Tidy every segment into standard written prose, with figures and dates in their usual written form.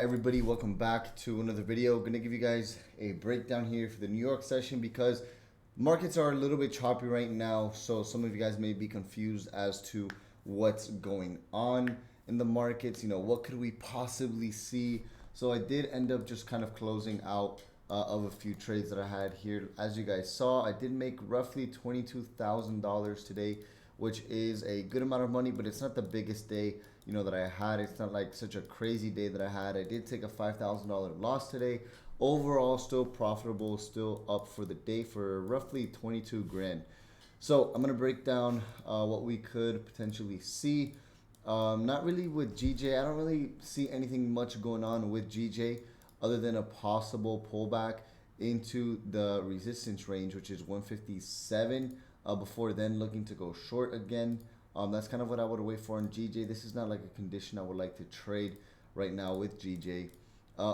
everybody, welcome back to another video. Gonna give you guys a breakdown here for the New York session because markets are a little bit choppy right now, so some of you guys may be confused as to what's going on in the markets. What could we possibly see? So I did end up just kind of closing out of a few trades that I had here. As you guys saw, I did make roughly $22,000 today, which is a good amount of money, but it's not the biggest day that I had. It's not like such a crazy day that I had. I did take a $5,000 loss today. Overall, still profitable, still up for the day for roughly 22 grand. So I'm gonna break down what we could potentially see. Not really with GJ. I don't really see anything much going on with GJ other than a possible pullback into the resistance range, which is 157. Before then looking to go short again. That's kind of what I would wait for on GJ. This is not like a condition I would like to trade right now with GJ.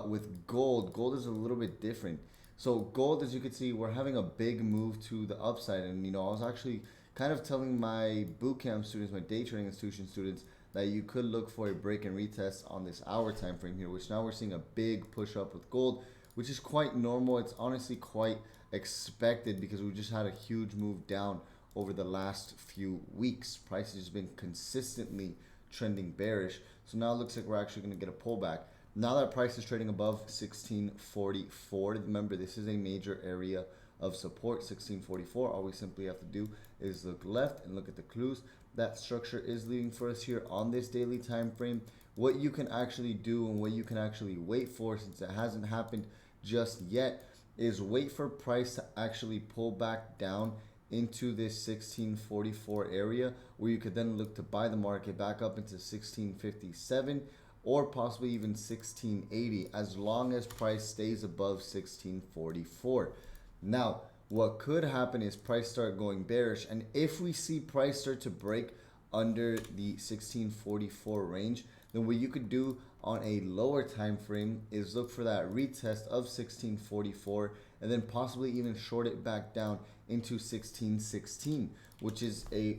With gold is a little bit different. So gold, as you can see, we're having a big move to the upside. And I was actually kind of telling my bootcamp students, my day trading institution students, that you could look for a break and retest on this hour time frame here, which now we're seeing a big push up with gold, which is quite normal. It's honestly quite expected because we just had a huge move down over the last few weeks. Price has been consistently trending bearish, so now it looks like we're actually going to get a pullback. Now that price is trading above 1644, remember this is a major area of support. 1644, all we simply have to do is look left and look at the clues that structure is leaving for us here on this daily time frame. What you can actually do and what you can actually wait for, since it hasn't happened just yet, is wait for price to actually pull back down into this 1644 area, where you could then look to buy the market back up into 1657 or possibly even 1680, as long as price stays above 1644. Now, what could happen is price start going bearish, and if we see price start to break under the 1644 range, then what you could do on a lower time frame is look for that retest of 1644 and then possibly even short it back down into 1616, which is a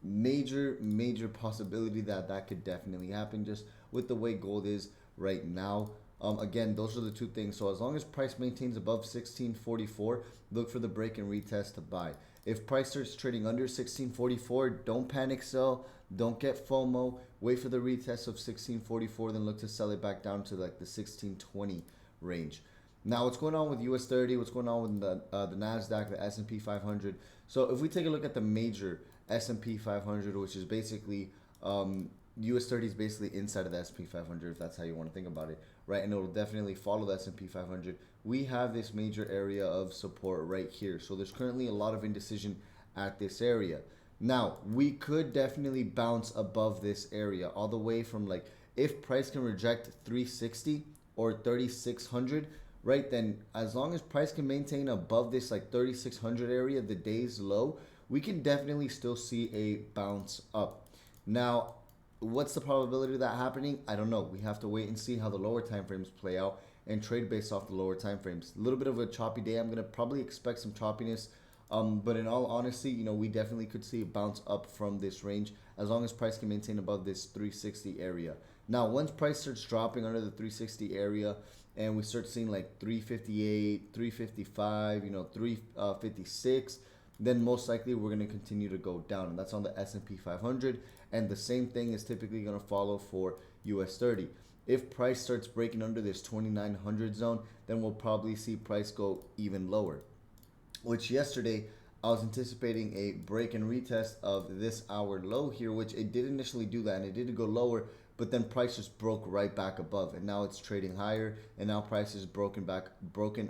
major possibility that could definitely happen just with the way gold is right now. Again, those are the two things. So as long as price maintains above 1644, look for the break and retest to buy. If price starts trading under 1644, don't panic sell, don't get FOMO, wait for the retest of 1644, then look to sell it back down to like the 1620 range. Now, what's going on with US30? What's going on with the NASDAQ, the S&P 500? So if we take a look at the major S&P 500, which is basically US30 is basically inside of the S&P 500, if that's how you want to think about it, right? And it will definitely follow the S&P 500. We have this major area of support right here. So there's currently a lot of indecision at this area. Now, we could definitely bounce above this area all the way from, like, if price can reject 360 or 3600, right, then as long as price can maintain above this like 3600 area, the day's low, we can definitely still see a bounce up. Now, what's the probability of that happening? I don't know. We have to wait and see how the lower time frames play out and trade based off the lower time frames. A little bit of a choppy day. I'm going to probably expect some choppiness. But in all honesty, we definitely could see a bounce up from this range as long as price can maintain above this 360 area. Now, once price starts dropping under the 360 area and we start seeing like 358, 355, 356, then most likely we're going to continue to go down. And that's on the S&P 500. And the same thing is typically going to follow for US30. If price starts breaking under this 2900 zone, then we'll probably see price go even lower. Which yesterday I was anticipating a break and retest of this hour low here, which it did initially do that and it did go lower, but then price just broke right back above, and now it's trading higher, and now price is broken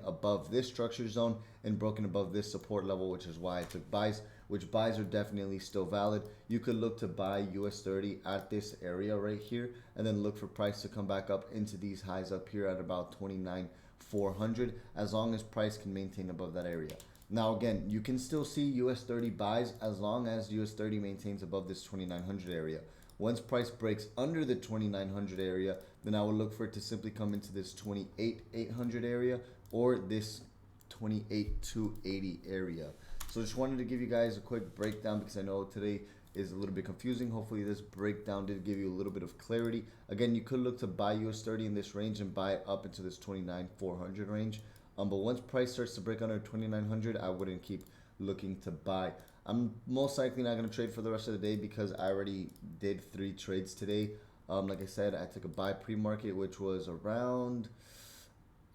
above this structure zone and broken above this support level, which is why I took buys, which buys are definitely still valid. You could look to buy US30 at this area right here and then look for price to come back up into these highs up here at about 29,400, as long as price can maintain above that area. Now, again, you can still see US30 buys as long as US30 maintains above this 2900 area. Once price breaks under the 2900 area, then I will look for it to simply come into this 28,800 area or this 28,280 area. So just wanted to give you guys a quick breakdown because I know today is a little bit confusing. Hopefully this breakdown did give you a little bit of clarity. Again, you could look to buy US30 in this range and buy it up into this 29,400 range. But once price starts to break under 2,900, I wouldn't keep looking to buy. I'm most likely not going to trade for the rest of the day because I already did 3 trades today. Like I said, I took a buy pre-market, which was around,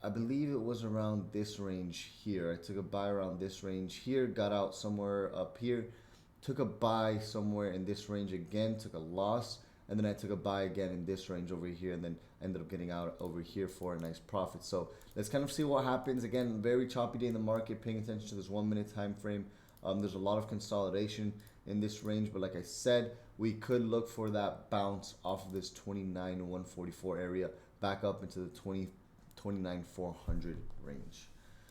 I believe it was around this range here. I took a buy around this range here, got out somewhere up here, took a buy somewhere in this range again, took a loss, and then I took a buy again in this range over here, and then ended up getting out over here for a nice profit. So let's kind of see what happens. Again, very choppy day in the market, paying attention to this 1 minute time frame. There's a lot of consolidation in this range, but like I said, we could look for that bounce off of this 29,144 area back up into the 29,400 range.